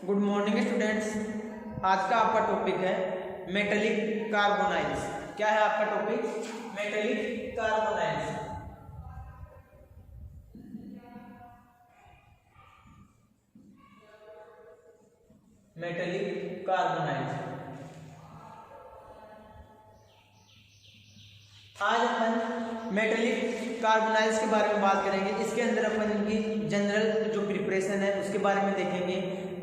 Good morning students. आज का आपका टॉपिक है मेटेलिक कार्बोनाइल्स। क्या है आपका topic? Metallic carbonyls. Metallic carbonyls. आज अपन मेटेलिक कार्बोनाइल्स के बारे में बात करेंगे। इसके अंदर अपन इनकी जनरल जो प्रिपरेशन है उसके बारे में देखेंगे,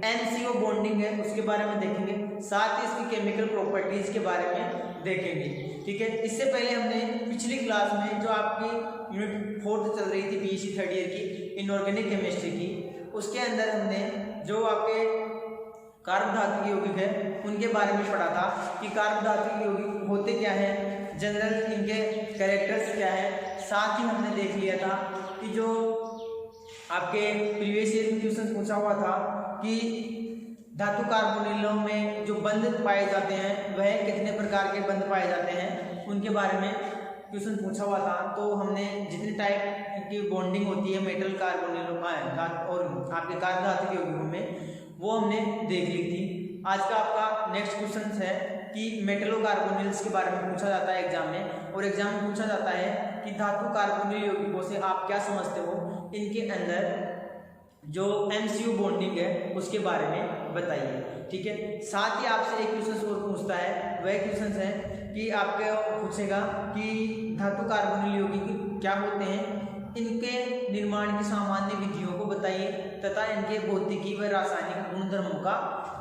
NCO बॉन्डिंग है उसके बारे में देखेंगे, साथ ही इसकी केमिकल प्रॉपर्टीज के बारे में देखेंगे। ठीक है, इससे पहले हमने पिछली क्लास में जो आपकी यूनिट 4 चल रही थी BSc थर्ड ईयर की इनऑर्गेनिक केमिस्ट्री की, उसके अंदर हमने जो आपके कार्ब धातु यौगिक है उनके बारे में पढ़ा था कि कार्ब धातु यौगिक होते क्या है, जनरल इनके कैरेक्टर्स क्या है। साथ ही हमने देख लिया था कि जो आपके प्रीवियस ईयर में क्वेश्चन पूछा हुआ था कि धातु कार्बोनिलों में जो बंध पाए जाते हैं वह कितने प्रकार के बंध पाए जाते हैं, उनके बारे में क्वेश्चन पूछा हुआ था। तो हमने जितने टाइप की बॉन्डिंग होती है मेटल कार्बोनिलों और आपके कार्ब धातु यौगिकों में, वो हमने देख ली थी। आज का आपका नेक्स्ट क्वेश्चन है कि मेटलो कार्बोनिल्स के बारे में पूछा जाता है एग्जाम में, और एग्जाम में पूछा जाता है कि धातु कार्बोनिल यौगिकों से आप क्या समझते हो, इनके अंदर जो MCO बॉन्डिंग है उसके बारे में बताइए। ठीक है, साथ ही आपसे एक क्वेश्चन और पूछता है, वह क्वेश्चन है कि आपके पूछेगा कि धातु कार्बोनिल यौगिक क्या होते हैं, इनके निर्माण की सामान्य विधियों को बताइए तथा इनके भौतिकी व रासायनिक गुणधर्मों का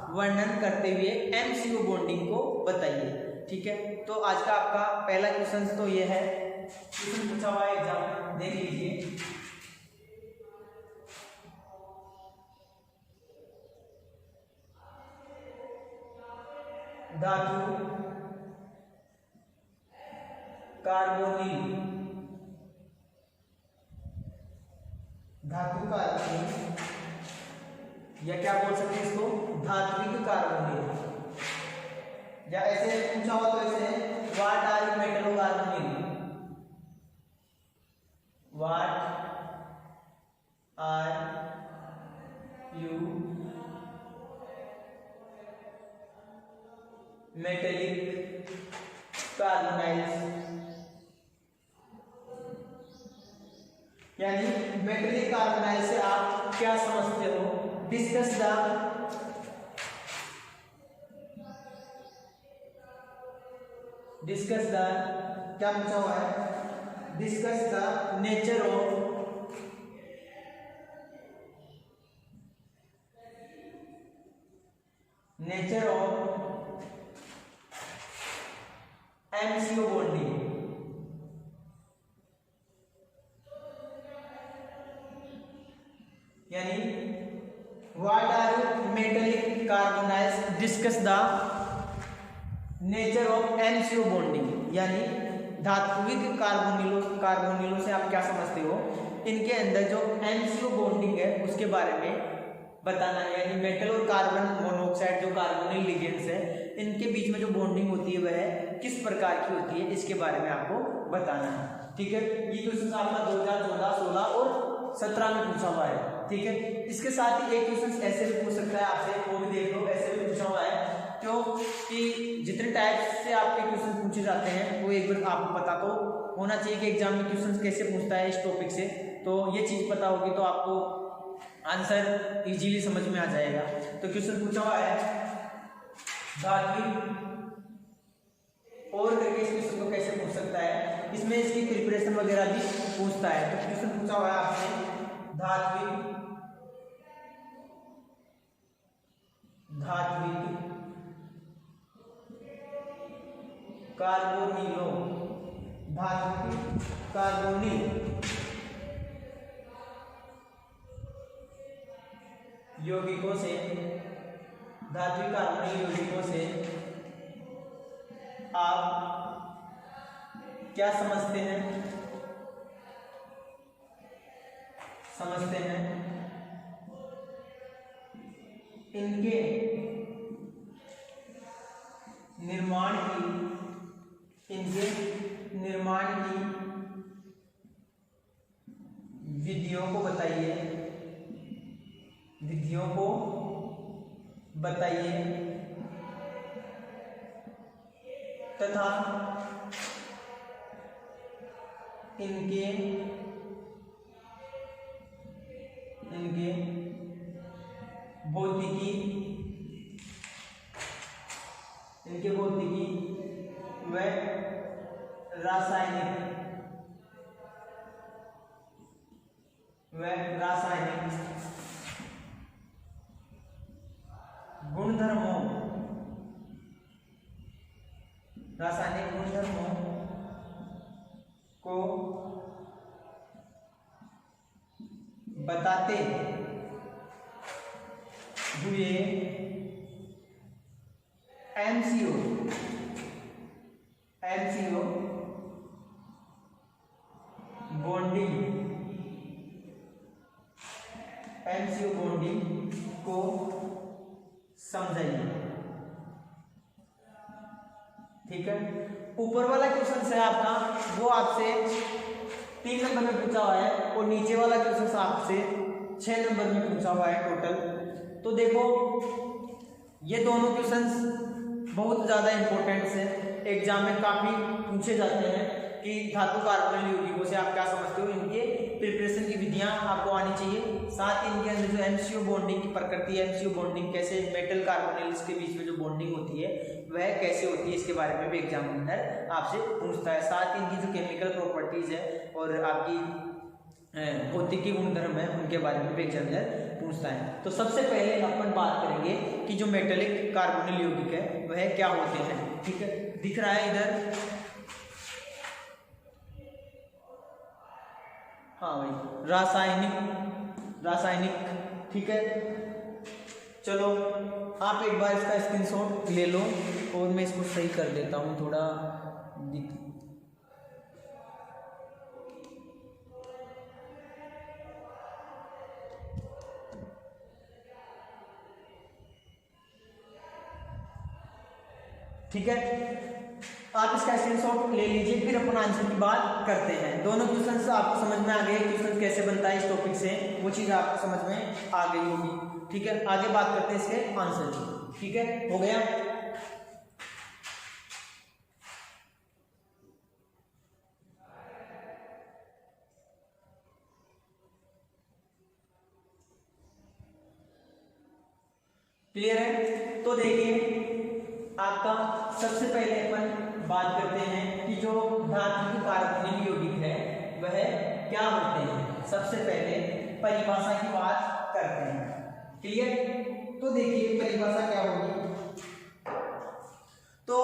वर्णन करते हुए MCO बॉन्डिंग को बताइए। ठीक है, तो आज का आपका पहला क्वेश्चन तो ये है, क्वेश्चन पूछा हुआ है एग्जाम में, देख लीजिए। धातु कार्बोनिल, धातु कार्बोनिल या क्या बोल सकते हैं इसको, धात्विक कार्बोनिल, या ऐसे पूछा हो तो ऐसे what are you metallo carbonyl, what are you metallic carbonyls, यानी मेटेलिक कार्बोनाइल से आप क्या समझते हो। डिस्कस द क्या पूछा हुआ है, discuss the nature of MCO bonding, यानी what are metallic carbonyls, discuss the nature of MCO bonding, यानी धात्विक कार्बोनिलों से आप क्या समझते हो, इनके अंदर जो MCO बॉन्डिंग है उसके बारे में बताना है। यानी मेटल और कार्बन मोनोऑक्साइड जो कार्बोनिल लिगेंड्स है, इनके बीच में जो बॉन्डिंग होती है वह किस प्रकार की होती है, इसके बारे में आपको बताना है। ठीक है, ये क्वेश्चन आपका 2014, 16 और 17 में पूछा हुआ है। ठीक है, इसके साथ ही एक क्वेश्चन ऐसे भी पूछ सकता है आपसे, वो भी देख लो, ऐसे भी पूछा हुआ है क्यों कि जितने टाइप से आपके क्वेश्चन पूछे जाते हैं वो एक बार आपको पता तो होना चाहिए कि एग्जाम में क्वेश्चन कैसे पूछता है इस टॉपिक से। तो ये चीज पता होगी तो आपको आंसर इजीली समझ में आ जाएगा। तो क्वेश्चन पूछा हुआ है धात्विक, और करके इस क्वेश्चन को कैसे पूछ सकता है, इसमें इसकी प्रिपरेशन वगैरह भी पूछता है। तो क्वेश्चन पूछा हुआ है आपसे धात्विक कार्बोनिलों, धात्विक कार्बोनिल यौगिकों से, धात्विक कार्बोनिल यौगिकों से आप क्या समझते हैं, इनके निर्माण की विधियों को बताइए, विधियों को बताइए तथा इनके भौतिकी व रासायनिक गुणधर्मों को बताते हुए MCO बॉन्डिंग को समझाइए। ठीक है, ऊपर वाला क्वेश्चन है आपका, वो आपसे 3 नंबर में पूछा हुआ है और नीचे वाला क्वेश्चन आपसे 6 नंबर में पूछा हुआ है टोटल। तो देखो ये दोनों क्वेश्चंस बहुत ज़्यादा इंपॉर्टेंट है, एग्जाम में काफ़ी पूछे जाते हैं कि धातु कार्बोनिल यौगिकों से आप क्या समझते हो, इनके प्रिपरेशन की विधियां आपको आनी चाहिए। साथ ही इनके अंदर जो MCO बॉन्डिंग की प्रकृति है, MCO बॉन्डिंग कैसे मेटल कार्बोनिल्स के बीच में जो बॉन्डिंग होती है वह कैसे होती है, इसके बारे में भी एग्जामिनर आपसे पूछता है। साथ ही इनकी जो केमिकल प्रॉपर्टीज है और आपकी भौतिकी गुणधर्म है उनके बारे में भी एग्जामिनर पूछता है। तो सबसे पहले अपन बात करेंगे कि जो मेटेलिक कार्बोनिल यौगिक है वह क्या होते हैं। ठीक है, दिख रहा है इधर, हाँ भाई, रासायनिक। ठीक है, चलो आप एक बार इसका स्क्रीनशॉट ले लो और मैं इसको सही कर देता हूँ थोड़ा ठीक है, आप इसका स्क्रीनशॉट ले लीजिए, फिर अपन आंसर की बात करते हैं। दोनों क्वेश्चन आपको समझ में आ गए, क्वेश्चन कैसे बनता है इस टॉपिक से, वो चीज़ आपको समझ में आ गई होगी। ठीक है, आगे बात करते हैं इसके आंसर की। ठीक है, हो गया। क्लियर है? तो देखिए आपका सबसे पहले अपन बात करते हैं कि जो धातु कार्बोनिल यौगिक है वह क्या होते हैं। सबसे पहले परिभाषा की बात करते हैं। क्लियर? तो देखिए परिभाषा क्या होगी, तो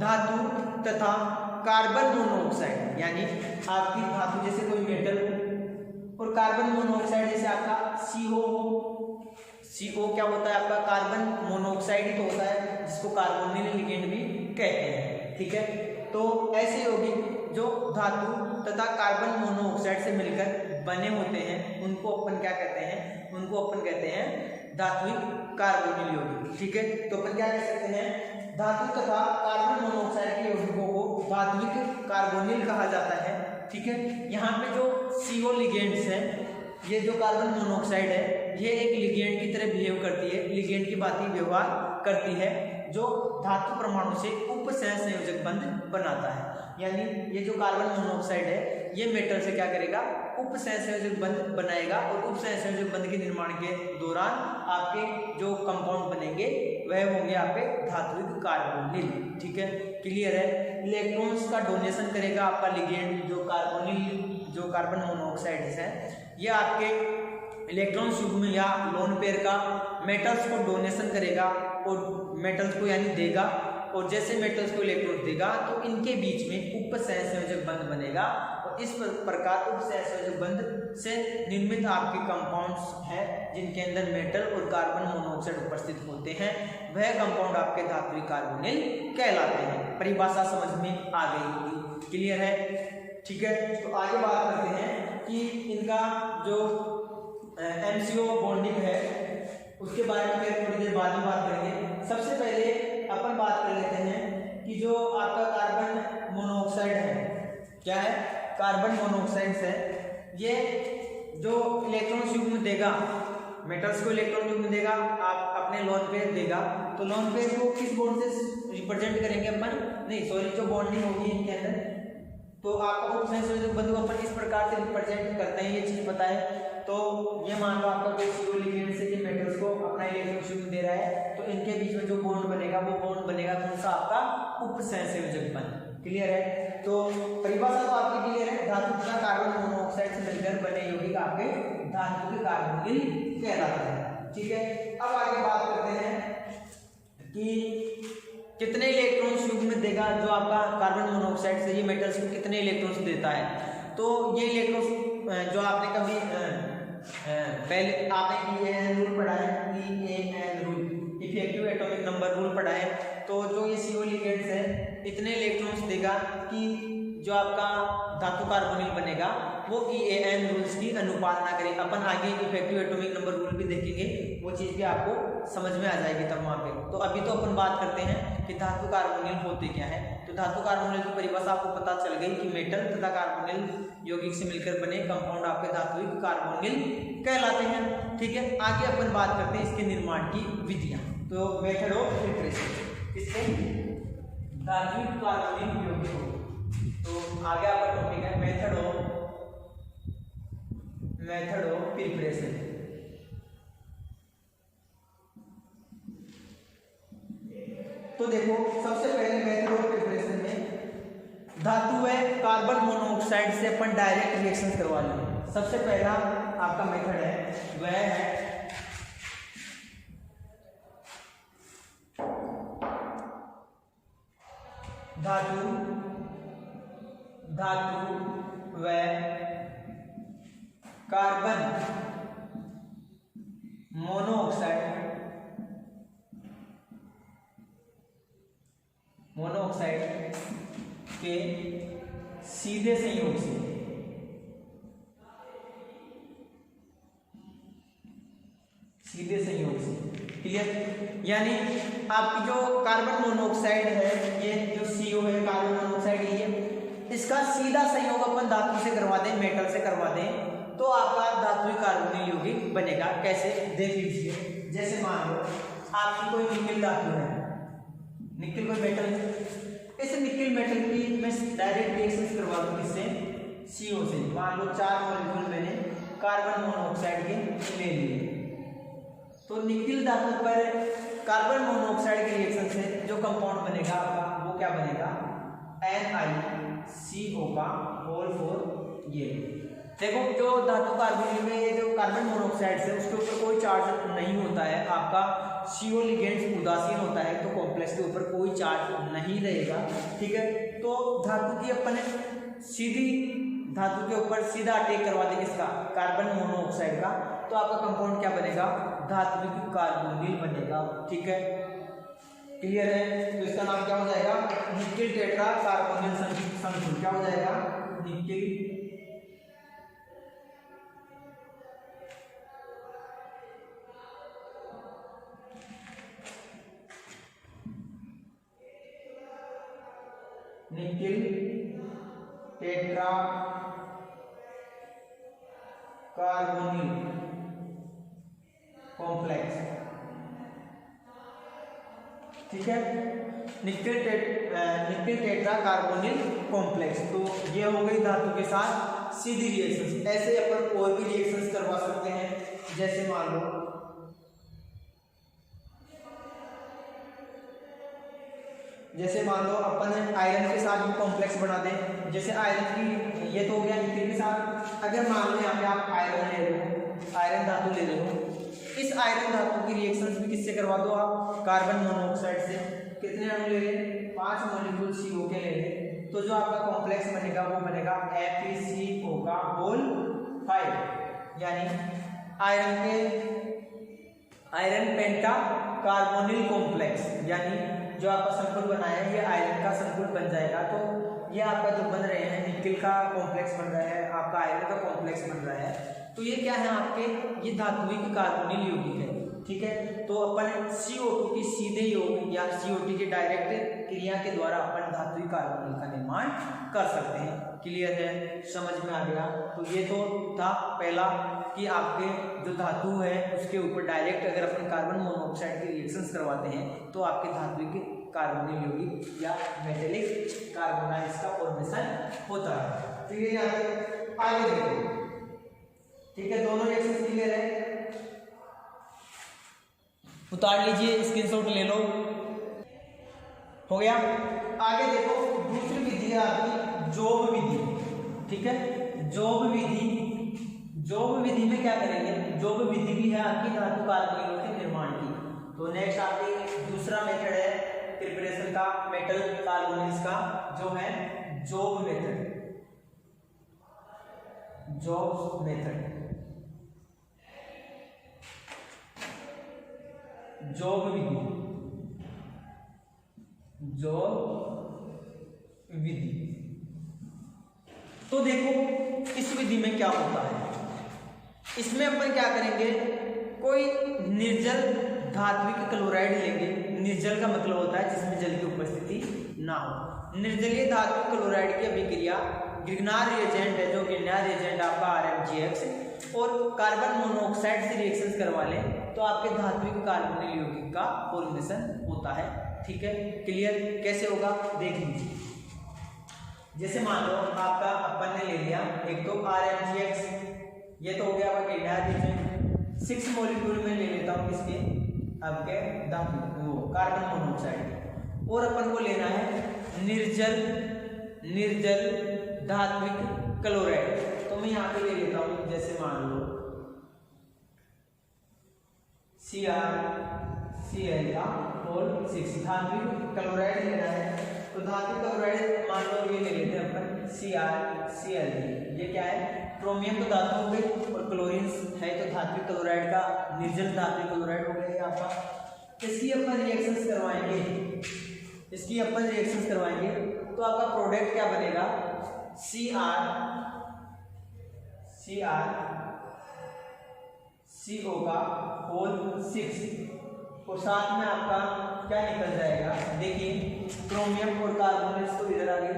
धातु तथा कार्बन मोनोऑक्साइड, यानी आपकी धातु जैसे कोई मेटल और कार्बन मोनोऑक्साइड जैसे आपका CO क्या होता है आपका, कार्बन मोनोऑक्साइड ही तो होता है जिसको कार्बोनिल लिगेंड भी कहते हैं। ठीक है, तो ऐसे यौगिक जो धातु तथा कार्बन मोनोऑक्साइड से मिलकर बने होते हैं उनको अपन क्या कहते हैं, उनको अपन कहते हैं धात्विक कार्बोनिल यौगिक। ठीक है, तो अपन क्या कह सकते हैं, धातु तथा कार्बन मोनोऑक्साइड के यौगिकों को धात्विक कार्बोनिल कहा जाता है। ठीक है, यहाँ पे जो CO लिगेंड्स हैं, ये जो कार्बन मोनोऑक्साइड है ये एक लिगेंड की तरह बिहेव करती है, लिगेंड की भांति व्यवहार करती है, जो धातु परमाणु से उपसहसंयोजक बंध बनाता है। यानी ये जो कार्बन मोनोऑक्साइड है ये मेटल से क्या करेगा, उपसहसंयोजक बंध बनाएगा और उपसहसंयोजक बंध के निर्माण के दौरान आपके जो कंपाउंड बनेंगे वह होंगे आपके धात्विक कार्बोनिल। ठीक है, क्लियर है? इलेक्ट्रॉन्स का डोनेशन करेगा आपका लिगेंड, जो कार्बन मोनोऑक्साइड है ये आपके इलेक्ट्रॉन युग्म या लोन पेयर का मेटल्स को डोनेशन करेगा और मेटल्स को यानी देगा, और जैसे मेटल्स को इलेक्ट्रॉन देगा तो इनके बीच में उपसहसंयोजक बंध बनेगा और इस प्रकार उपसहसंयोजक बंध से निर्मित आपके कंपाउंड्स हैं जिनके अंदर मेटल और कार्बन मोनोऑक्साइड उपस्थित होते हैं, वह कंपाउंड आपके धात्विक कार्बोनिल कहलाते हैं। परिभाषा समझ में आ गई होगी। क्लियर है? ठीक है, तो आगे बात करते हैं कि इनका जो MCO बॉन्डिंग है उसके बारे में फिर थोड़ी देर बाद में बात करेंगे। सबसे पहले अपन बात कर लेते हैं कि जो आपका कार्बन मोनोऑक्साइड है, क्या है, कार्बन मोनोऑक्साइड है, ये जो इलेक्ट्रॉन युग्म देगा मेटल्स को इलेक्ट्रॉन युग्म देगा, आप अपने लोन पेयर देगा, तो लोन पेयर को किस बॉन्ड से रिप्रेजेंट करेंगे अपन, नहीं सॉरी, जो बॉन्डिंग होगी इनके अंदर, तो आपको उपसंयोजक बंधु अपन इस प्रकार से रिप्रेजेंट करते हैं, ये चीज पता है। तो ये मान लो आपका कोई CO लिगेंड से ये मेटल्स को अपना इलेक्ट्रॉन युग्म दे रहा है, तो इनके बीच में जो बॉन्ड बनेगा वो बॉन्ड बनेगा कौन सा, आपका उपसंयोजक बंध। क्लियर है? तो परिभाषा तो आपकी क्लियर है, धातु तथा कार्बन मोनोऑक्साइड से मिलकर बने यौगिक आपके धातु के कार्बोनिल कहलाते हैं। ठीक है, अब आगे बात करते हैं कि कितने इलेक्ट्रॉन्स युग्म देगा जो आपका कार्बन मोनोऑक्साइड से ये मेटल्स को कितने इलेक्ट्रॉन्स देता है। तो ये इलेक्ट्रॉन्स जो आपने कभी पहले आपने EAN रूल पढ़ा है, EAN rule, effective atomic number rule पढ़ा है। तो जो ये CO लिगेंड्स है इतने इलेक्ट्रॉन्स देगा कि जो आपका धातु कार्बोनिल बनेगा वो EAN रूल्स की अनुपालना करे। अपन आगे इफेक्टिव एटॉमिक नंबर रूल भी देखेंगे, वो चीज़ भी आपको समझ में आ जाएगी तब वहाँ पे। तो अभी तो अपन बात करते हैं कि धातु कार्बोनिल होते क्या है। तो धातु कार्बोनिल की परिभाषा आपको पता चल गई कि मेटल तथा कार्बोनिल यौगिक से मिलकर बने कंपाउंड आपके धात्विक कार्बोनिल कहलाते हैं। ठीक है, आगे अपन बात करते हैं इसके निर्माण की विधियाँ। तो मेथड ऑफ प्रिपरेशन इससे धात्विक कार्बोनिल यौगिक। तो आगे आपका टॉपिक है मेथड ऑफ प्रिपरेशन। तो देखो सबसे पहले मेथड ऑफ प्रिपरेशन में धातु है कार्बन मोनोऑक्साइड से अपन डायरेक्ट रिएक्शन करवा लेंगे। सबसे पहला आपका मेथड है वह है धातु व कार्बन मोनोऑक्साइड के सीधे संयोग से क्लियर, यानी आपकी जो कार्बन मोनोऑक्साइड है, ये जो CO है कार्बन मोनोऑक्साइड, ये इसका सीधा संयोग अपन धातु से करवा दें, मेटल से करवा दें, तो आपका धात्विक कार्बोनिल यौगिक बनेगा। कैसे, देख लीजिए। जैसे मान लो आपकी कोई निकिल धातु है, निकिल कोई मेटल है, इस निकिल मेटल की मैं डायरेक्ट रिएक्शन करवा दूं किससे, CO से। मान लो 4 मॉलिक्यूल मैंने कार्बन मोनोऑक्साइड के ले लिए, तो निकिल धातु पर कार्बन मोनोऑक्साइड के रिएक्शन से जो कंपाउंड बनेगा आपका वो क्या बनेगा, NiCO का होल 4। ये देखो जो धातु कार्बोनिल में ये जो कार्बन मोनोऑक्साइड है उसके ऊपर कोई चार्ज नहीं होता है, आपका CO लिगेंड उदासीन होता है, तो कॉम्प्लेक्स के ऊपर कोई चार्ज नहीं रहेगा। ठीक है, तो धातु की अपन सीधी धातु के ऊपर सीधा अटैक करवा देंगे इसका कार्बन मोनोऑक्साइड का, तो आपका कंपाउंड क्या बनेगा, धात्विक कार्बोनिल बनेगा। ठीक है, क्लियर है? तो इसका नाम क्या हो जाएगा, निकिल टेट्रा कार्बोनिल संकुल। क्या हो जाएगा, निकिल टेट्रा कार्बोनिल कॉम्प्लेक्स। ठीक है, निकिल टेट्रा कार्बोनिल कॉम्प्लेक्स। तो ये हो गई धातु के साथ सीधी रिएक्शन। ऐसे अपन और भी रिएक्शंस करवा सकते हैं, जैसे मान लो अपन आयरन के साथ भी कॉम्प्लेक्स बना दें। जैसे आयरन की ये तो हो गया निकिल के साथ, अगर मान लो यहाँ पे आप आयरन ले रहे हो, आयरन धातु ले रहे हो, इस आयरन धातु की रिएक्शंस भी किससे करवा दो आप, कार्बन मोनोऑक्साइड से। कितने अणु ले रहे, 5 मॉलिक्यूल CO के ले रहे, तो जो आपका कॉम्प्लेक्स बनेगा वो बनेगा FeCO का होल 5, यानी आयरन पेंटा कार्बोनिल कॉम्प्लेक्स, यानी जो आपका संकुल बनाया है ये आयरन का संकुल बन जाएगा। तो ये आपका जो बन रहे हैं, निकिल का कॉम्प्लेक्स बन रहा है, आपका आयरन का कॉम्प्लेक्स बन रहा है, तो ये क्या है आपके, ये धात्विक कार्बोनिल यौगिक है। ठीक है, तो अपन CO2 की सीधे योग या CO2 के डायरेक्ट क्रिया के द्वारा अपन धात्विक कार्बोनिल का निर्माण कर सकते हैं। क्लियर है, समझ में आ गया? तो ये तो था पहला कि आपके जो धातु है उसके ऊपर डायरेक्ट अगर अपन कार्बन मोनोऑक्साइड के रिएक्शंस करवाते हैं तो आपके धात्विक कार्बोनिल यौगिक या मेटेलिक कार्बोनाइल्स का फॉर्मेशन होता है। तो ये यहाँ पे आगे देखो, ठीक है, दोनों रिएक्शंस क्लियर है, उतार लीजिए, स्क्रीनशॉट ले लो, हो गया। आगे देखो दूसरी विधि है आपकी जोब विधि, ठीक है। जोब विधि में क्या करेंगे, जोब विधि भी है आपकी धातु कार्बोनिलों के निर्माण की। तो नेक्स्ट आपकी दूसरा मेथड है प्रिपरेशन का मेटल कार्बोनिल्स का, जो है जोब मेथड। जोब मेथड, जोब विधि, जोब विधि। तो देखो इस विधि में क्या होता है, इसमें अपन क्या करेंगे, कोई निर्जल धात्विक क्लोराइड लेंगे। निर्जल का मतलब होता है जिसमें जल की उपस्थिति ना हो। निर्जलीय धात्विक क्लोराइड की अभिक्रिया ग्रिग्नार रिएजेंट है, जो ग्रिग्नार रिएजेंट आपका RmGx और कार्बन मोनोऑक्साइड से रिएक्शंस करवा लें तो आपके धात्विक कार्बोनिल यौगिक का फॉर्मेशन होता है, ठीक है। क्लियर, कैसे होगा देख लीजिए। जैसे मान लो आपका अपन ने ले लिया एक तो RmGx, ये तो हो गया आपका ग्रिग्नार रिएजेंट। 6 मॉलिक्यूल में ले लेता हूँ किसके, आपके वो कार्बन मोनोऑक्साइड, और अपन को लेना है निर्जल धात्विक क्लोराइड। तो मैं यहाँ पे ले लेता हूँ, जैसे मान लो CrCl का होल 6 धात्विक क्लोराइड लेना है। तो धात्विक क्लोराइड मान लो ये ले लेते हैं अपन CrCl। ये क्या है, क्रोमियम तो धातु हो गई और क्लोरीन है तो धात्विक क्लोराइड का निर्जल धात्विक क्लोराइड हो गया आपका। इसकी अपन रिएक्शंस करवाएंगे, तो आपका प्रोडक्ट क्या बनेगा, CrCO का होल 6, और साथ में आपका क्या निकल जाएगा, देखिए क्रोमियम और कार्बोनेट्स तो इधर आ गए,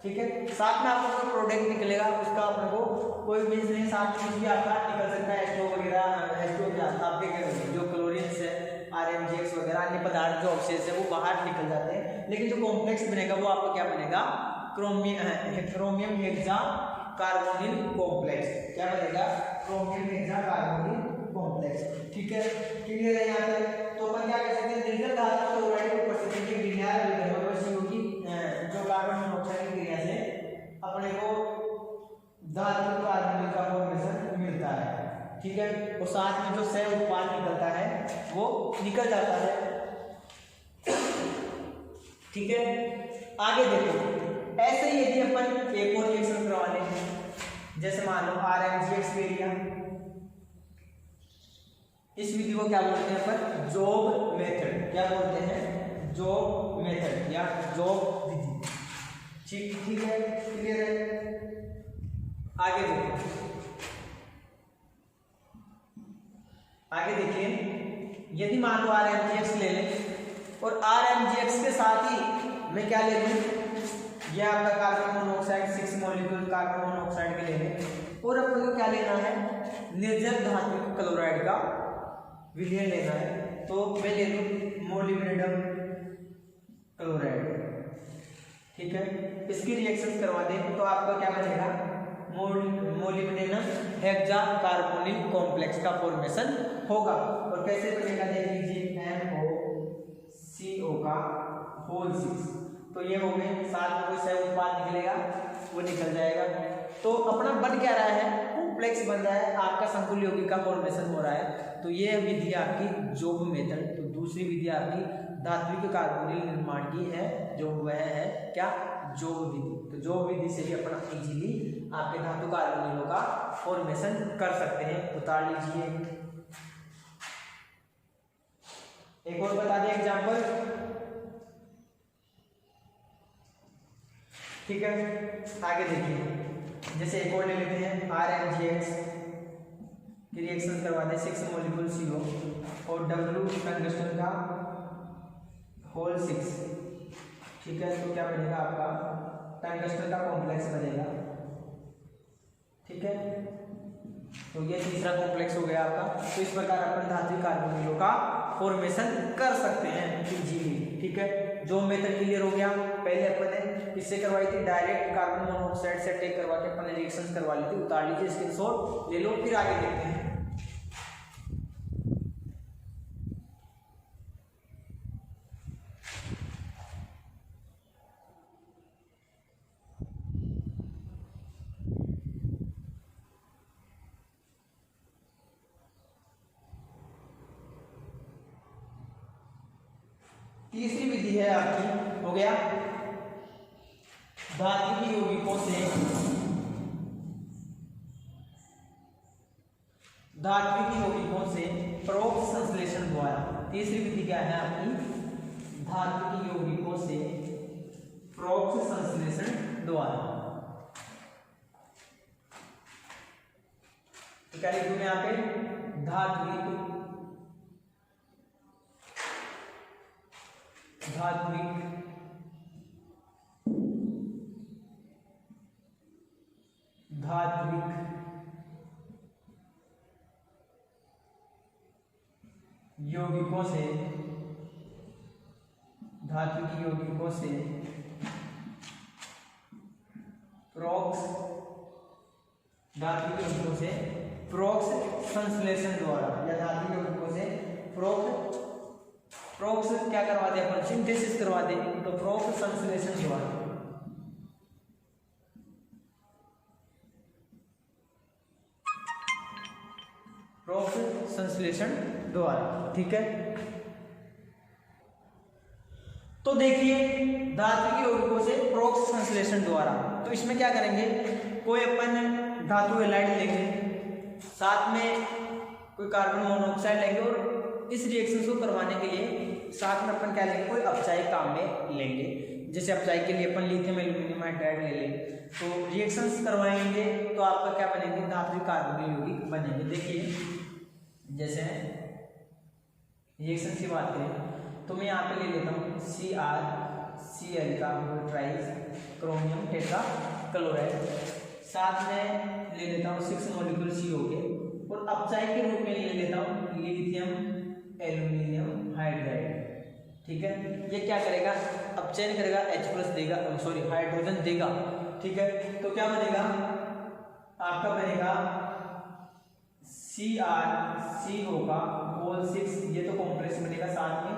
ठीक है। साथ में आपका कोई प्रोडक्ट निकलेगा, उसका अपने को कोई मीन्स नहीं, साथ में भी आपका निकल सकता है H2 वगैरह, H2 आपके जो क्लोरीन्स है RmGx वगैरह अन्य पदार्थ जो अवशेष है वो बाहर निकल जाते हैं, लेकिन जो कॉम्प्लेक्स बनेगा वो आपका क्या बनेगा, क्रोमियम हेक्सा कार्बोनिल कॉम्प्लेक्स। क्या बनेगा, क्रोमियम हेक्सा कार्बोनिल कॉम्प्लेक्स, ठीक है। क्लियर है यहाँ तक। तो अपन क्या कर सकते हैं, निर्जल धातु क्लोराइड की उपस्थिति में ग्रिग्नार विघटन की जो कार्बन मोनोऑक्साइड की क्रिया से अपने को धातु कार्बोनिल का फॉर्मेशन मिलता है, ठीक है। और साथ में जो सह उत्पाद निकलता है वो निकल जाता है, ठीक है। आगे देखो, ऐसे ही यदि अपन एक और रिएक्शन करवा लें, जैसे मान लो RmGx ले लिया, इस विधि को क्या बोलते हैं अपन, जोब मेथड। क्या बोलते हैं, जोब मेथड या जोब विधि, ठीक है, क्लियर है। आगे देखिए, यदि मान लो RmGx ले लें और RmGx के साथ ही मैं क्या ले लूं, यह आपका carbon monoxide 6 molecule carbon monoxide के ले लें, और अपन को क्या लेना है, निर्जल धात्विक क्लोराइड का विलयन लेना है। तो मैं ले लूं मोलिब्डेनम क्लोराइड, ठीक है। इसकी रिएक्शन करवा दें तो आपका क्या बनेगा, मोलिब्डेनम हेक्सा कार्बोनिल कॉम्प्लेक्स का फॉर्मेशन होगा। और कैसे बनेगा देख लीजिए, MOCO का होल 6, तो ये हो गए, साथ में कोई सह उत्पाद निकलेगा वो निकल जाएगा। तो अपना बन क्या रहा है, कॉम्प्लेक्स बन रहा है, आपका संकुल यौगिक का फॉर्मेशन हो रहा है। तो ये विधि आपकी जोब मेथड। तो दूसरी विधि आपकी धात्विक कार्बोनिल निर्माण की है, जो वह है क्या, जोब विधि। तो जोब विधि से भी अपना इजीली आपके धातु कार्बोनिलों का फॉर्मेशन कर सकते हैं। उतार लीजिए, एक और बता दें एग्जाम्पल, ठीक है। आगे देखिए, जैसे एक और ले लेते हैं RmGx की रिएक्शन करवा दें, 6 मॉलिक्यूल CO और W टंगस्टन का होल 6, ठीक है। तो क्या बनेगा आपका, टंगस्टन का कॉम्प्लेक्स बनेगा, ठीक है। तो ये तीसरा कॉम्प्लेक्स हो गया आपका। तो इस प्रकार अपन धात्विक कार्बोनिलों का फॉर्मेशन कर सकते हैं इजीली। ठीक है, जो मेथड क्लियर हो गया। पहले अपन ने किससे करवाई थी, डायरेक्ट कार्बन मोनोऑक्साइड से टेक करवा के अपन ने रिएक्शंस करवा ली थी। उतार लीजिए, स्क्रीनशॉट ले लो, फिर आगे देखते हैं। तीसरी विधि है आपकी, हो गया धात्विक यौगिकों से परोक्ष संश्लेषण द्वारा। तीसरी विधि क्या है आपकी, धात्विक यौगिकों से परोक्ष संश्लेषण द्वारा। तो क्या लिखूं मैं यहाँ पे, धात्विक यौगिकों से परोक्ष संश्लेषण द्वारा, या धात्विक यौगिकों से परोक्ष क्या करवा दे अपन, सिंथेसिस करवा दे, तो परोक्ष संश्लेषण द्वारा। परोक्ष संश्लेषण द्वारा। ठीक है, तो देखिए धात्विक यौगिकों से परोक्ष संश्लेषण द्वारा, तो इसमें क्या करेंगे, कोई अपन धातु हैलाइड लेंगे, साथ में कोई कार्बन मोनोऑक्साइड लेंगे, और इस रिएक्शन को करवाने के लिए साथ में अपन क्या लेंगे, कोई अपचायक काम में लेंगे। जैसे अपचायक के लिए अपन लिथियम एल्यूमिनियम हाइड्राइड ले लें, तो रिएक्शंस करवाएंगे तो आपका क्या बनेंगे, धात्विक कार्बोनिल यौगिक बनेंगे। देखिए जैसे रिएक्शन की बात करें तो मैं यहाँ पे ले लेता हूँ CrCl का ट्राइस क्रोमियम टेट्रा क्लोराइड, साथ में ले लेता हूँ 6 मॉलिक्यूल CO के, और अपचायक के रूप में ले लेता हूँ लिथियम एल्यूमिनियम हाइड्राइड। ठीक है, ये क्या करेगा, अपचयन करेगा, H+ देगा, सॉरी हाइड्रोजन देगा। ठीक है, तो क्या बनेगा आपका, बनेगा CrC होगा होल 6, ये तो कॉम्प्लेक्स बनेगा, साथ में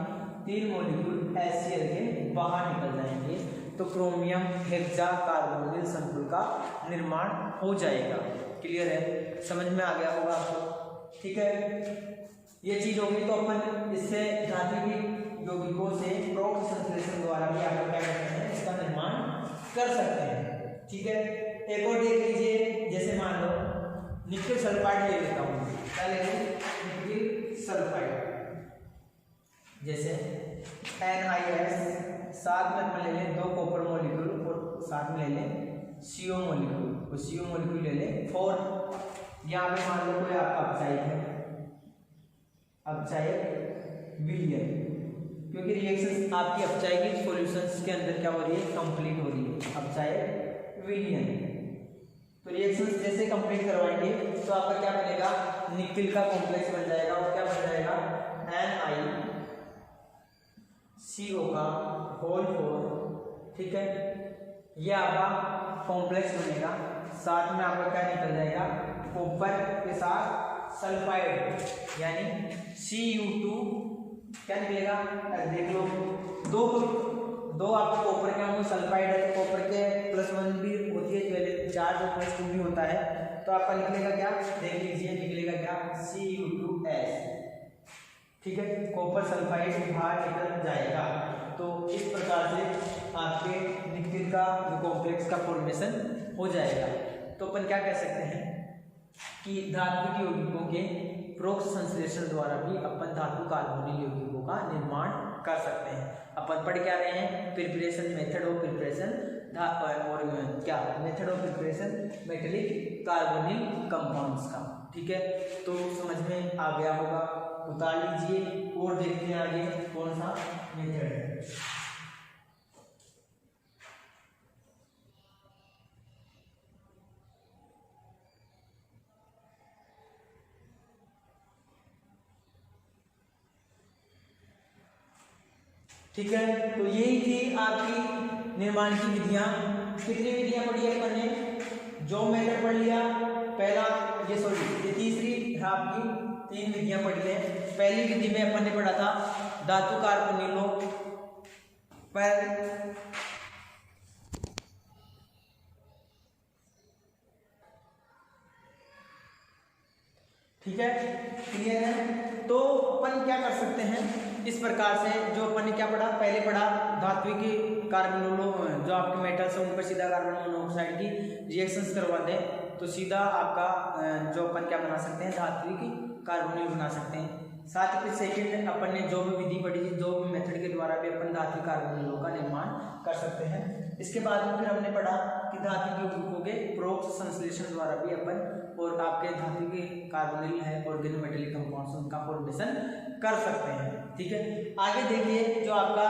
3 मॉलिक्यूल HCl के बाहर निकल जाएंगे, तो क्रोमियम हेक्सा कार्बोनिल संकुल का निर्माण हो जाएगा। क्लियर है, समझ में आ गया होगा आपको। ठीक है, ये चीज होगी। तो अपन इससे धात्विक यौगिकों से परोक्ष संश्लेषण द्वारा भी आप क्या करते हैं, इसका निर्माण कर सकते हैं। ठीक है, एक और देख लीजिए, जैसे मान लो निकेल सल्फाइड ले लेता हूँ, क्या ले लें, निकेल सल्फाइड, जैसे NiS, साथ में अपन ले लें 2 कॉपर मॉलिक्यूल, और साथ में ले लें CO मॉलिक्यूल, तो CO मॉलिक्यूल ले लें 4। यहाँ पे मान लो कोई आपका अपचायक है, अपचायक विलयन, क्योंकि रिएक्शन आपकी अपचायक सॉल्यूशंस के अंदर क्या हो रही है, कंप्लीट हो रही है, अपचायक विलयन। तो रिएक्शन जैसे कंप्लीट करवाएंगे तो आपका क्या बनेगा, निकेल का कॉम्प्लेक्स बन जाएगा, और क्या बन जाएगा, NiCO का होल 4। ठीक है, ये आपका कॉम्प्लेक्स बनेगा, साथ में आपका क्या निकल जाएगा, कॉपर के साथ सल्फाइड, यानी Cu2 क्या निकलेगा, देख लो, दो आपको कॉपर के अणु सल्फाइड है, कॉपर के +1 भी होती है, चार्ज और +2 भी होता है, तो आपका निकलेगा क्या, देख लीजिए, निकलेगा क्या, Cu2S। ठीक है, कॉपर सल्फाइड बाहर निकल जाएगा। तो इस प्रकार से आपके निकेल का जो कॉम्प्लेक्स का फॉर्मेशन हो जाएगा। तो अपन क्या कह सकते हैं कि धात्विक यौगिकों के परोक्ष संश्लेषण द्वारा भी अपन धातु कार्बोनिल यौगिकों का निर्माण कर सकते हैं। अपन पढ़ क्या रहे हैं, प्रिपरेशन, मेथड ऑफ प्रिपरेशन, और क्या method of preparation metallic carbonyl compounds का। ठीक है, तो समझ में आ गया होगा, उतार लीजिए और देखते हैं आगे कौन सा मेथड है। ठीक है, तो यही थी आपकी निर्माण की विधियां। कितनी विधियां पढ़ी है अपन ने? जो मेथड पढ़ लिया पहला, ये तीसरी आपकी 3 विधियां पढ़ी है। पहली विधि में अपन ने पढ़ा था धातु कार्बोनिलों पर, ठीक है, क्लियर है। तो अपन क्या कर सकते हैं इस प्रकार से, जो अपन ने क्या पढ़ा, पहले पढ़ा धात्विक कार्बोनिलों, जो आपके मेटल्स हैं उन पर सीधा कार्बन मोनोऑक्साइड की रिएक्शंस करवा दें तो सीधा आपका जो अपन क्या बना सकते हैं, धात्विक कार्बोनिल बना सकते हैं। साथ ही फिर सेकेंड अपन ने जो भी विधि पढ़ी थी, जो भी मेथड के द्वारा भी अपन धात्विक कार्बोनिलों का निर्माण कर सकते हैं। इसके बाद में फिर हमने पढ़ा कि धात्विक यौगिकों के परोक्ष संश्लेषण द्वारा भी अपन और आपके धात्विक कार्बोनिल है ऑर्गेनोमेटेलिक कंपाउंड्स, उनका फॉर्मेशन कर सकते हैं। ठीक है, आगे देखिए जो आपका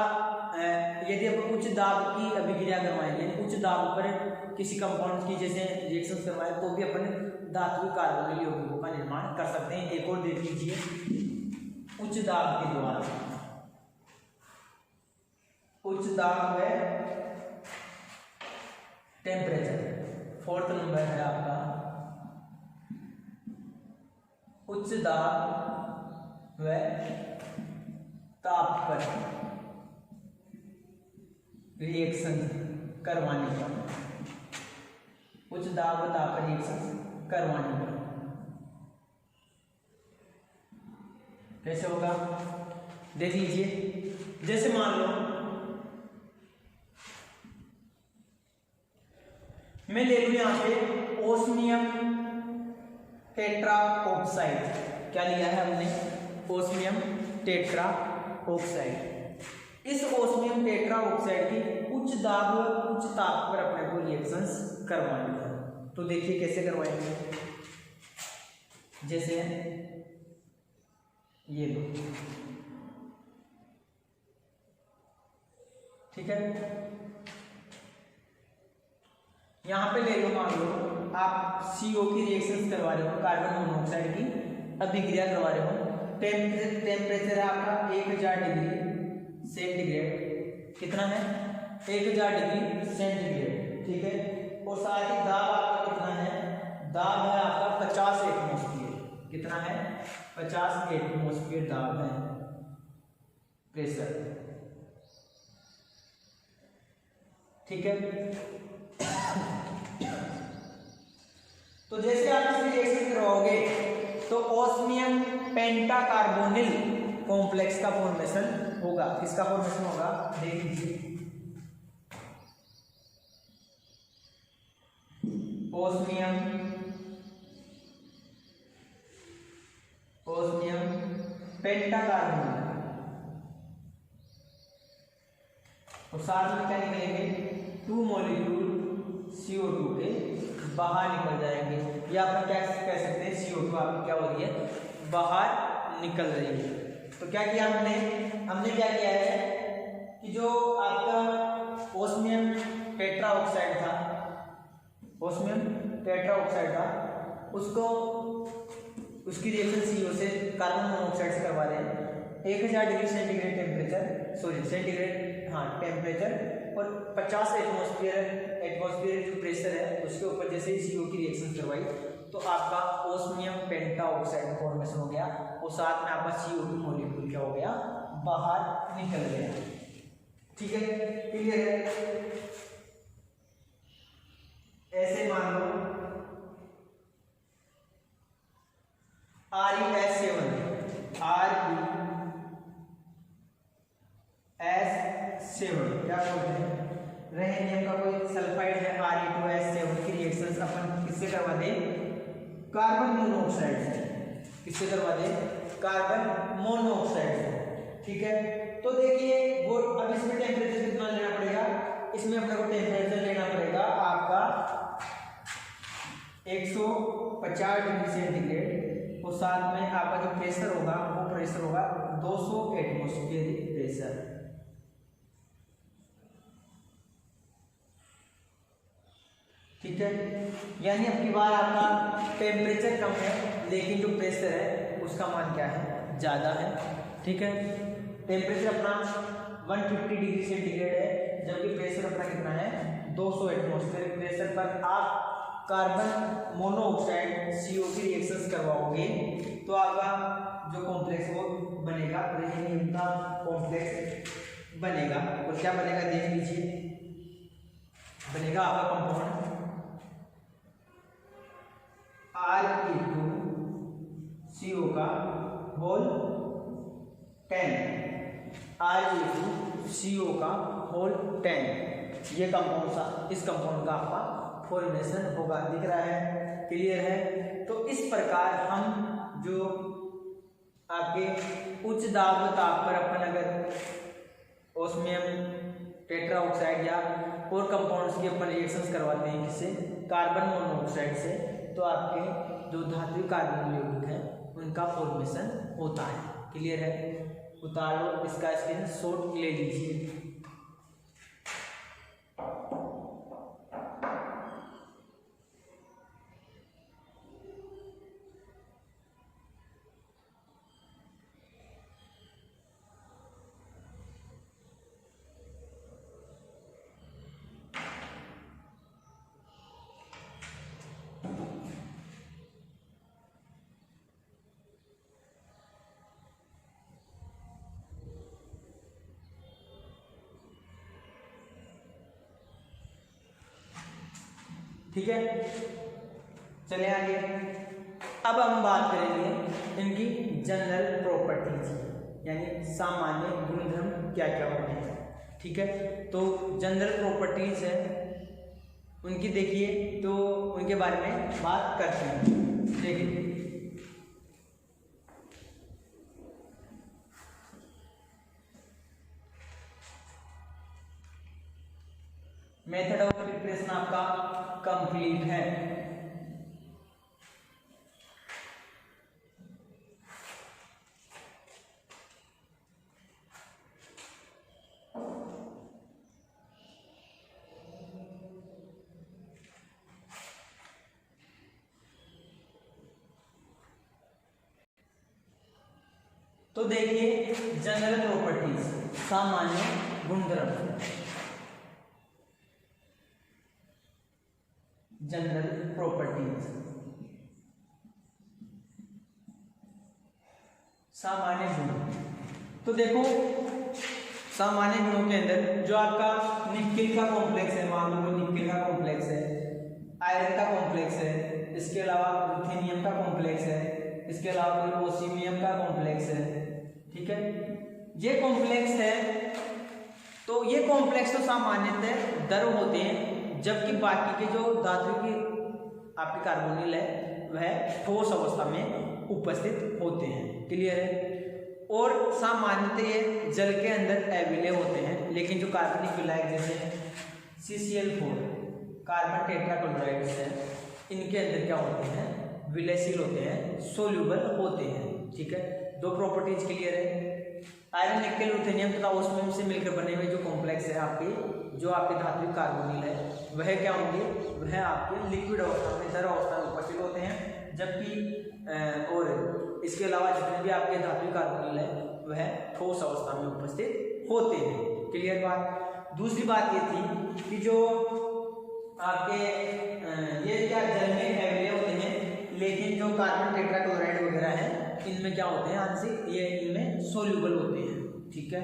यदि अपन उच्च दाब की अभिक्रिया करवाएंगे, उच्च दाब पर किसी कंपाउंड की जैसे रिएक्शन करवाएं तो भी अपन धात्विक कार्बोनिल यौगिकों का निर्माण कर सकते हैं। एक और देख लीजिए, उच्च दाब के द्वारा, उच्च दाब है टेम्परेचर, 4th नंबर है आपका, उच्च दाब व ताप पर रिएक्शन करवाने पर, उच्च दाब व ताप पर रिएक्शन करवाने पर कैसे होगा देख लीजिए। जैसे मान लो मैं ले लूं यहां पे ओस्मियम टेट्रा ऑक्साइड, क्या लिया है हमने, ओस्मियम टेट्रा ऑक्साइड। इस ओस्मियम टेट्रा ऑक्साइड की उच्च दाब व उच्च ताप पर अपने को रिएक्शंस करवानी है। तो देखिए कैसे करवाएंगे, जैसे ये लो, ठीक है, यहां पे ले लो, मान लो आप CO की रिएक्शंस करवा रहे हो, कार्बन मोनोऑक्साइड की अभिक्रिया करवा रहे हो। टेम्परेचर है आपका 1000 डिग्री सेंटीग्रेड, कितना है 1000 डिग्री सेंटीग्रेड, ठीक है, और साथ ही दाब आपका कितना है, दाब है आपका 50 एटमॉस्फेयर, कितना है 50 एटमॉस्फेयर दाब है, प्रेशर, ठीक है। तो जैसे आप इसमें रिएक्शन करवाओगे तो ओस्मियम पेंटाकार्बोनिल कॉम्प्लेक्स का फॉर्मेशन होगा। किसका फॉर्मेशन होगा देख लीजिए, ओस्मियम पेंटाकार्बोनिल, और साथ में क्या निकलेंगे 2 मॉलिक्यूल CO2 के बाहर निकल जाएंगे, या अपन क्या कह सकते हैं CO2 आपकी क्या हो रही है, बाहर निकल रही है। तो क्या किया हमने क्या किया है कि जो आपका ओस्मियम टेट्रा ऑक्साइड था, ओस्मियम टेट्रा ऑक्साइड था, उसको उसकी रिएक्शन CO से कार्बन मोनोऑक्साइड से करवा रहे हैं। 1000 degree centigrade temperature, sorry centigrade, हाँ टेम्परेचर, और 50 एटमॉस्फेयर जो प्रेशर है उसके ऊपर जैसे ही CO की रिएक्शन करवाई तो आपका ओस्मियम पेंटा ऑक्साइड फॉर्मेशन हो गया, और साथ में आपका CO2 मॉलिक्यूल क्या हो गया, बाहर निकल गया। ठीक है, क्लियर है। ऐसे मान लो ReS7, क्या बोलते हैं, रेनियम का कोई सल्फाइड है, Re2S7 की रिएक्शंस अपन किससे करवा दें, कार्बन मोनोऑक्साइड से, किससे करवा दें, कार्बन मोनोऑक्साइड से, ठीक है। तो देखिए वो अब इसमें टेम्परेचर कितना लेना पड़ेगा, इसमें अपने को टेम्परेचर लेना पड़ेगा आपका 150 डिग्री सेंटीग्रेड, और साथ में आपका जो प्रेशर होगा वो प्रेशर होगा 200 एटमॉस्फेरिक प्रेशर, ठीक है। यानी अब की बार आपका टेम्परेचर कम है लेकिन जो प्रेशर है उसका मान क्या है, ज़्यादा है, ठीक है। टेम्परेचर अपना 150 डिग्री सेंटीग्रेड है, जबकि प्रेशर अपना कितना है 200 एटमॉस्फेरिक प्रेशर पर आप कार्बन मोनोऑक्साइड CO की रिएक्शंस करवाओगे तो आपका जो कॉम्प्लेक्स वो बनेगा, रेडियम का कॉम्प्लेक्स बनेगा। और क्या बनेगा देख लीजिए, बनेगा आपका कंपाउंड Re2CO का होल 10, Re2CO का होल 10। ये कंपाउंड सा, इस कंपाउंड का आपका फॉर्मेशन होगा। दिख रहा है, क्लियर है। तो इस प्रकार हम जो आपके उच्च दाब ताप पर अपन अगर ओस्मियम टेट्रा ऑक्साइड या और कंपाउंड्स की अपन रिएक्शंस करवाते हैं जिससे कार्बन मोनोऑक्साइड से, तो आपके जो धात्विक कार्बन यौगिक है उनका फॉर्मेशन होता है। क्लियर है। उतार लो, इसका स्क्रीनशॉट ले लीजिए। ठीक है, चले आगे। अब हम बात करेंगे इनकी जनरल प्रॉपर्टीज, यानी सामान्य गुणधर्म क्या क्या होते हैं। ठीक है, तो जनरल प्रॉपर्टीज है उनकी, देखिए तो उनके बारे में बात करते हैं। देखिए मेथड ऑफ प्रिपरेशन आपका कंप्लीट है। तो देखिए जनरल प्रॉपर्टीज, सामान्य गुणधर्म, जनरल प्रॉपर्टीज, सामान्य गुण। तो देखो सामान्य गुणों के अंदर जो आपका निकेल का कॉम्प्लेक्स है, मान लो निकेल का कॉम्प्लेक्स है, आयरन का कॉम्प्लेक्स है, इसके अलावा रुथेनियम का कॉम्प्लेक्स है, इसके अलावा कोई ओसीमियम का कॉम्प्लेक्स है। ठीक है, ये कॉम्प्लेक्स है, तो ये कॉम्प्लेक्स तो सामान्यतः द्रव होते हैं, जबकि बाकी के जो धातु की आपके कार्बोनिल है वह ठोस अवस्था में उपस्थित होते हैं। क्लियर है। और सामान्यतः ये जल के अंदर अविलय होते हैं, लेकिन जो कार्बनिक विलायक जैसे CCl4 कार्बन टेट्राक्लोराइड है, इनके अंदर क्या होते हैं, विलयशील होते हैं, सोल्यूबल होते हैं। ठीक है, दो प्रॉपर्टीज क्लियर है। आयरन निकेल रुथेनियम तथा ओस्मियम से मिलकर बने हुए जो कॉम्प्लेक्स है आपके, जो आपके धात्विक कार्बोनिल है वह क्या होंगे, वह आपके लिक्विड अवस्था में, द्रव अवस्था में उपस्थित होते हैं, जबकि और इसके अलावा जितने भी आपके धात्विक कार्बोनिल है वह ठोस अवस्था में उपस्थित होते हैं। क्लियर बात। दूसरी बात ये थी कि जो आपके ये क्या जल में अविलय होते हैं, लेकिन जो कार्बन टेट्राक्लोराइड वगैरह है इनमें क्या होते हैं, आंशिक ये इनमें सोल्यूबल होते हैं। ठीक है,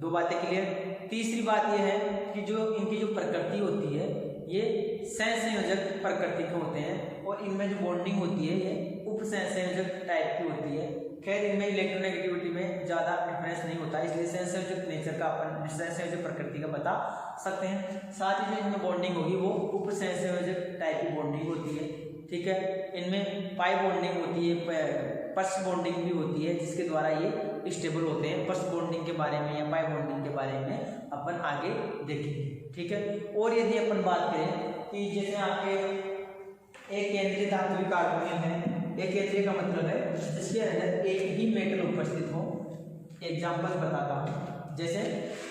दो बातें क्लियर। तीसरी बात यह है कि जो इनकी जो प्रकृति होती है ये सहसंयोजक प्रकृति के होते हैं, और इनमें जो बॉन्डिंग होती है ये उप सहसंयोजक टाइप की होती है। खैर इनमें इलेक्ट्रोनेगेटिविटी में ज़्यादा डिफरेंस नहीं होता, इसलिए सहसंयोजक नेचर का अपन सहसंयोजक प्रकृति का बता सकते हैं। साथ ही जो इनमें बॉन्डिंग होगी वो उप सहसंयोजक टाइप की बॉन्डिंग होती है। ठीक है, इनमें पाई बॉन्डिंग होती है, पर्स बॉन्डिंग भी होती है, जिसके द्वारा ये स्टेबल होते हैं। पर्स बॉन्डिंग के बारे में या पाई बॉन्डिंग के बारे में अपन आगे देखेंगे। ठीक है, और यदि अपन बात करें कि जैसे आपके एक केंद्रीय धात्विक कार्बोनिल है, एक केंद्रीय का मतलब है जिसके अंदर एक ही मेटल उपस्थित हो। एग्जाम्पल बताता हूँ, जैसे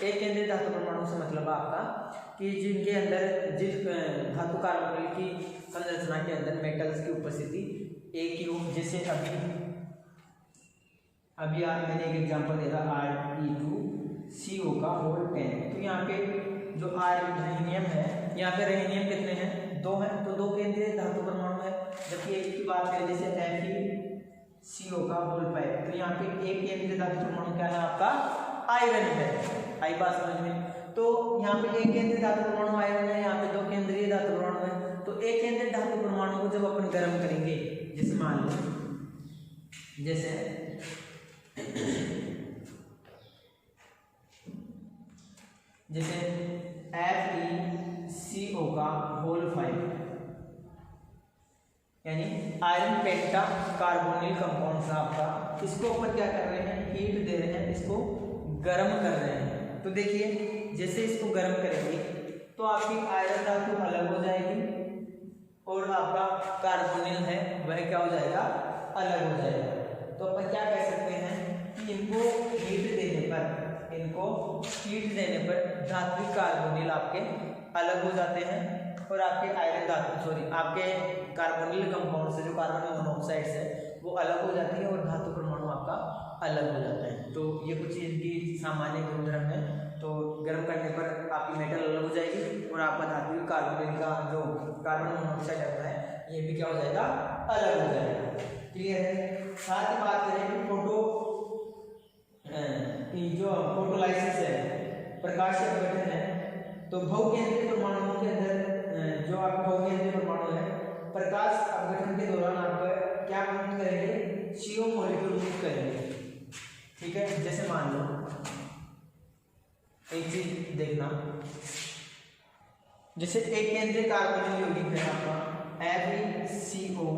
एक केंद्रीय धातु परमाणु से मतलब आपका कि जिनके अंदर जिस धातु कार्बोनिल की संरचना के अंदर मेटल्स की उपस्थिति एक ही हो। जैसे अभी मैंने एक एग्जांपल दे रहा Re2 CO का होल 10। तो यहाँ पे जो रेनियम है, यहाँ पे रेनियम कितने हैं, 2 हैं, तो 2 केंद्रीय धातु परमाणु है। जबकि एक की बात करें जैसे FeCO का होल 5, तो यहाँ पे एक केंद्रीय धातु परमाणु क्या है आपका, आयरन है। आई बात समझ में। तो यहाँ पे एक केंद्रीय धातु परमाणु आयरन है, यहाँ पे 2 केंद्रीय धातु परमाणु है। तो एक केंद्रीय धातु परमाणु को जब अपन गर्म करेंगे, जैसे मान लो जैसे FeCO का होल 5 यानी आयरन पेंटा कार्बोनिल कंपाउंड था आपका, इसको अपन क्या कर रहे हैं, हीट दे रहे हैं, इसको गर्म कर रहे हैं। तो देखिए जैसे इसको गर्म करेंगे तो आपकी आयरन धातु अलग हो जाएगी और आपका कार्बोनिल है वह क्या हो जाएगा, अलग हो जाएगा। तो अपन क्या कह सकते हैं कि इनको हीट देने पर धात्विक कार्बोनिल आपके अलग हो जाते हैं और आपके आयरन धातु आपके कार्बोनिल कंपाउंड से जो कार्बन मोनोऑक्साइड है वो अलग हो जाती है और धातु परमाणु आपका अलग हो जाता है। तो ये कुछ इनकी सामान्य गुणधर्म है। तो गर्म करने पर आपकी मेटल अलग हो जाएगी और आपका धात्विक कार्बोनिल का जो कार्बन मोनोऑक्साइड रहता है ये भी क्या हो जाएगा, अलग हो जाएगा। क्लियर है। साथ ही बात करें जो फोटोलाइसिस है, प्रकाशीय अपघटन है, तो बहुकेंद्रीय परमाणुओं के अंदर जो आपका बहुकेंद्रीय परमाणु है, प्रकाश अपघटन के दौरान आप क्या मुक्त करेंगे, CO मॉलिक्यूल मुक्त करेंगे। ठीक है। जैसे मान लो एक चीज देखना, जैसे एक केंद्रीय कार्बोनिल यौगिक है आपका FeCO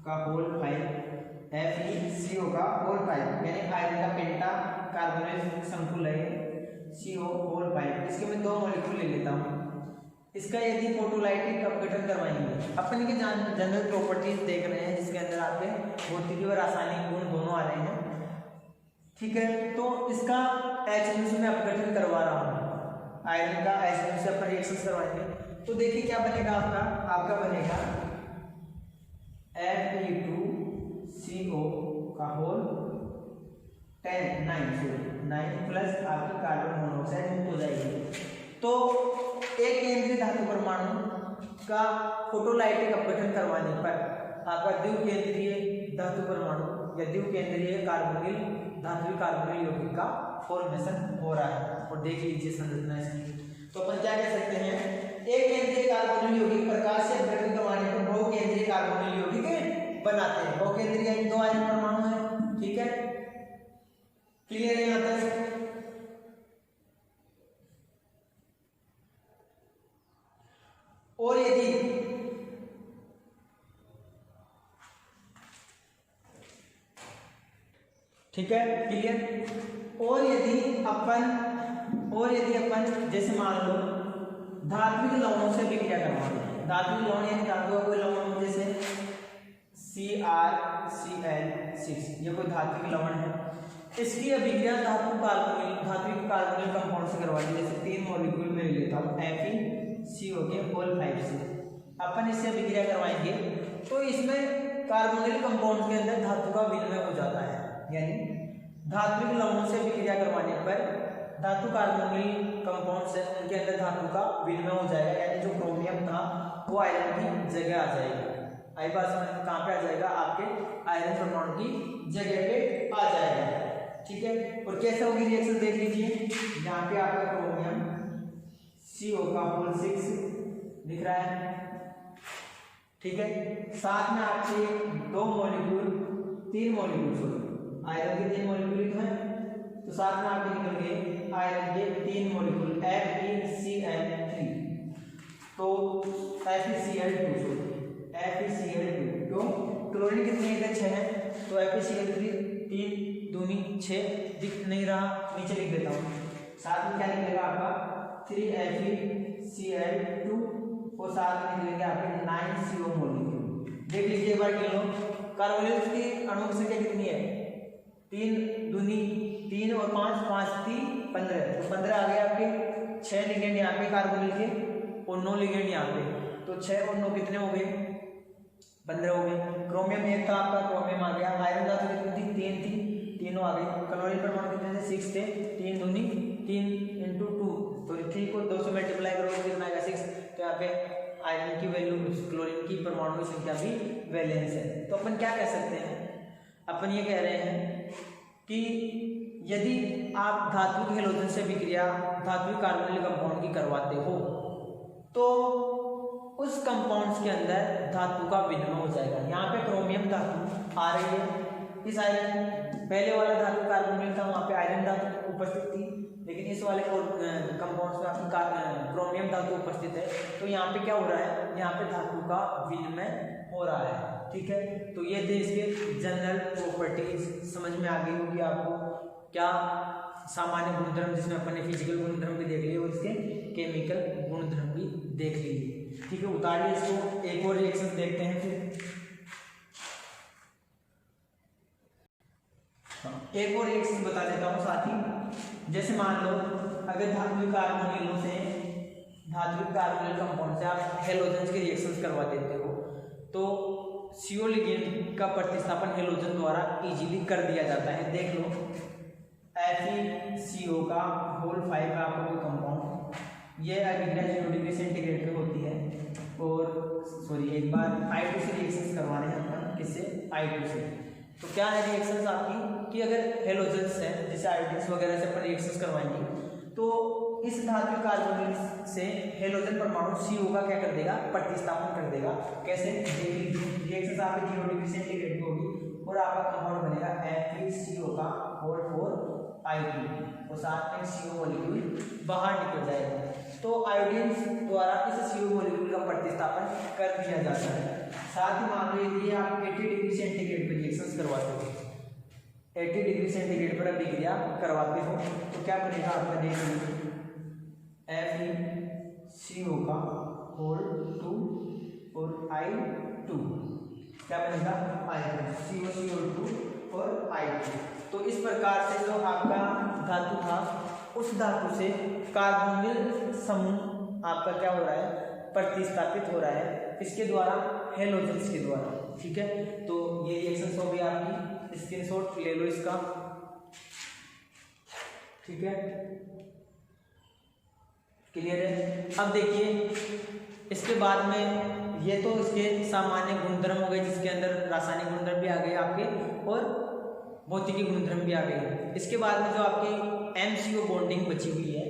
का होल 5, FeCO का होल 5 यानी आयरन का पेंटा कार्बोनिल संकुल है CO होल 5। इसके मैं 2 मॉलिक्यूल ले लेता हूँ। इसका यदि फोटोलाइटिक अपघटन करवाएंगे, अपन के जनरल प्रॉपर्टीज देख रहे हैं जिसके अंदर आपके भौतिकी और रासायनिक गुण दोनों आ रहे हैं। ठीक है। तो इसका H+ में अपघटन करवा रहा हूँ, आयरन का H+ से अपन रिएक्शन करवाएंगे तो देखिए क्या बनेगा, आपका बनेगा Fe2CO का होल 9 प्लस आपकी कार्बन मोनोऑक्साइड मुक्त हो जाएगी। तो एक केंद्रीय धातु परमाणु का फोटोलाइटिक अपघटन करवाने पर आपका द्विकेंद्रीय धातु परमाणु या द्विकेंद्रीय कार्बोनिल धात्विक कार्बोनिल यौगिक का फॉर्मेशन हो रहा है। और देख लीजिए संरचना इसकी। तो अपन क्या कह सकते हैं, एक केंद्रीय कार्बोनिल यौगिक प्रकाश से अपघटन करवाने पर बहुकेंद्रीय कार्बोनिल यौगिक बनाते हैं। बहुकेंद्रीय यानी 2 आयरन परमाणु है। ठीक है। क्लियर है यहाँ तक। और यदि ठीक है, क्लियर। और यदि अपन जैसे मान लो धात्विक लवणों से विक्रिया करवाते हैं, धात्विक लवण यानी धातु का कोई लवण जैसे CrCl6, ये कोई धात्विक लवण है, इसकी अभिक्रिया धात्विक कार्बोनिल कंपाउंड से करवाई। जैसे 3 मॉलिक्यूल में लेता हूँ FeCO के होल 5 से, अपन इससे अभिक्रिया करवाएंगे तो इसमें कार्बोनिल कंपाउंड के अंदर धातु का विनिमय हो जाता है। यानी धात्विक लवणों से विक्रिया करवाने पर धातु कार्बोनिल कंपाउंड से उनके अंदर धातु का विनिमय हो जाएगा, यानी जो क्रोमियम था वो आयरन की जगह आ जाएगा। आई बात समझ में, कहाँ पे आ जाएगा, आपके आयरन परमाणु की जगह पे आ जाएगा। ठीक है। और कैसे होगी रिएक्शन देख लीजिए, यहाँ पे आपका क्रोमियम CO का होल 6 दिख रहा है। ठीक है। साथ में आपके 3 मॉलिक्यूल आयरन के 3 मॉलिक्यूल तो हैं, तो साथ में आपके निकल गए आयरन के 3 मॉलिक्यूल FeCl3, तो FeCl2 क्यों, क्लोरीन कितनी है, 6 है, तो FeCl3 3 दूनी 6 दिख नहीं रहा, नीचे लिख देता हूँ। साथ में क्या निकलेगा आपका 3FeCl2 और साथ में निकलेंगे आपके 9 CO मॉलिक्यूल। देख लीजिए एक बार गिन लो, कार्बोनिल की अणु की संख्या कितनी है, 3 दूनी 3 और 5 5 3 15, तो 15 आ गए आपके। 6 लिगेंड यहाँ पे कार्बोनिल के और 9 लिगेंड यहाँ पे, तो 6 और 9 कितने हो गए, 15 हो गए। क्रोमियम 1 था आपका, क्रोमियम आ गया। आयरन धातु कितनी थी, 3 थी, तीनों आ गई। क्लोरीन परमाणु कितने थे, 6 थे, 3 दूनी 3 × 2, तो 3 को 2 से मल्टीप्लाई करोगे कितना आएगा 6। तो यहाँ पे आयरन की वैल्यू, क्लोरीन की परमाणु संख्या भी वैलेंस है। तो अपन क्या कह सकते हैं, अपन ये कह रहे हैं कि यदि आप धात्विक हेलोजन से विक्रिया धात्विक कार्बोनिल कंपाउंड की करवाते हो तो उस कंपाउंड्स के अंदर धातु का विनिमय हो जाएगा। यहाँ पे क्रोमियम धातु आ रही है, इस आयरन पहले वाला धातु कार्बोनिल था, वहाँ पे आयरन धातु उपस्थित थी, लेकिन इस वाले कंपाउंड्स में आपकी क्रोमियम धातु उपस्थित है। तो यहाँ पे क्या हो रहा है, यहाँ पे धातु का विनिमय हो रहा है। ठीक है, तो ये थे इसके जनरल प्रॉपर्टीज। समझ में आ गई होगी आपको, क्या सामान्य गुणधर्म जिसमें अपन ने फिजिकल गुणधर्म भी देख लिए और इसके केमिकल गुणधर्म भी देख लिए। ठीक है, उतारिए इसको, एक और रिएक्शन देखते हैं फिर। एक और रिएक्शन बता देता हूँ साथ ही। जैसे मान लो अगर धात्विक कार्बोनिलों से, धात्विक कार्बोनिल कंपाउंड से आप हेलोजन के रिएक्शंस करवा देते हो तो CO लिगेंड का प्रतिस्थापन हेलोजन द्वारा इजीली कर दिया जाता है। देख लो FeCO का होल 5 का आपका कोई कंपाउंड, ये अभिक्रिया 0 डिग्री सेंटीग्रेड पे होती है और सॉरी एक बार I2 से रिएक्शंस करवाने हैं अपन, किससे, I2 से। तो क्या है रिएक्शंस आपकी कि अगर हेलोजन्स हैं जैसे आयोडीन्स वगैरह से अपन रिएक्शंस करवाएंगे तो इस धात्विक कार्बोनिल से हेलोजन परमाणु CO का क्या कर देगा, प्रतिस्थापन कर देगा। कैसे, रिएक्शंस आपकी 0 डिग्री सेंटीग्रेड पे होगी और आपका कंपाउंड बनेगा FeCO का होल 4I2 और साथ में CO मॉलिक्यूल बाहर निकल जाएगा। तो आयोडीन्स द्वारा इस CO मॉलिक्यूल का प्रतिस्थापन कर दिया जाता है। साथ ही मान लो यदि आप 80 डिग्री सेंटीग्रेड पर रिएक्शंस करवाते हो, 80 डिग्री सेंटीग्रेड पर अभिक्रिया करवाते हो तो क्या बनेगा आपका, देख FeCO का होल 2 और I2 क्या बनेगा, I2 CO2 और I2। तो इस प्रकार से जो आपका धातु था उस धातु से कार्बोनिल समूह आपका क्या हो रहा है, प्रतिस्थापित हो रहा है, इसके द्वारा, हेलोजन्स के द्वारा। ठीक है, तो ये रिएक्शंस हो गई आपकी, स्क्रीनशॉट ले लो इसका। ठीक है, क्लियर है। अब देखिए इसके बाद में ये तो इसके सामान्य गुणधर्म हो गए जिसके अंदर रासायनिक गुणधर्म भी आ गए आपके और भौतिकी गुणधर्म भी आ गए। इसके बाद में जो आपकी MCO बॉन्डिंग बची हुई है,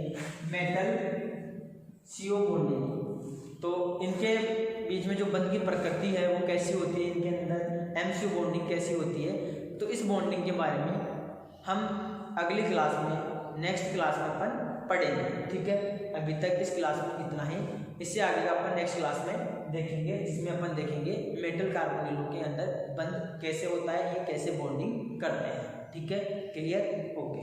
मेटल CO बॉन्डिंग, तो इनके बीच में जो बंध की प्रकृति है वो कैसी होती है, इनके अंदर MCO बॉन्डिंग कैसी होती है, तो इस बॉन्डिंग के बारे में हम अगली क्लास में, नेक्स्ट क्लास में अपन पढ़ेंगे। ठीक है, अभी तक इस क्लास में इतना ही, इससे आगे का अपन नेक्स्ट क्लास में देखेंगे जिसमें अपन देखेंगे मेटल कार्बोनिलों के अंदर बंध कैसे होता है, ये कैसे बॉन्डिंग करते हैं। ठीक है, क्लियर, ओके।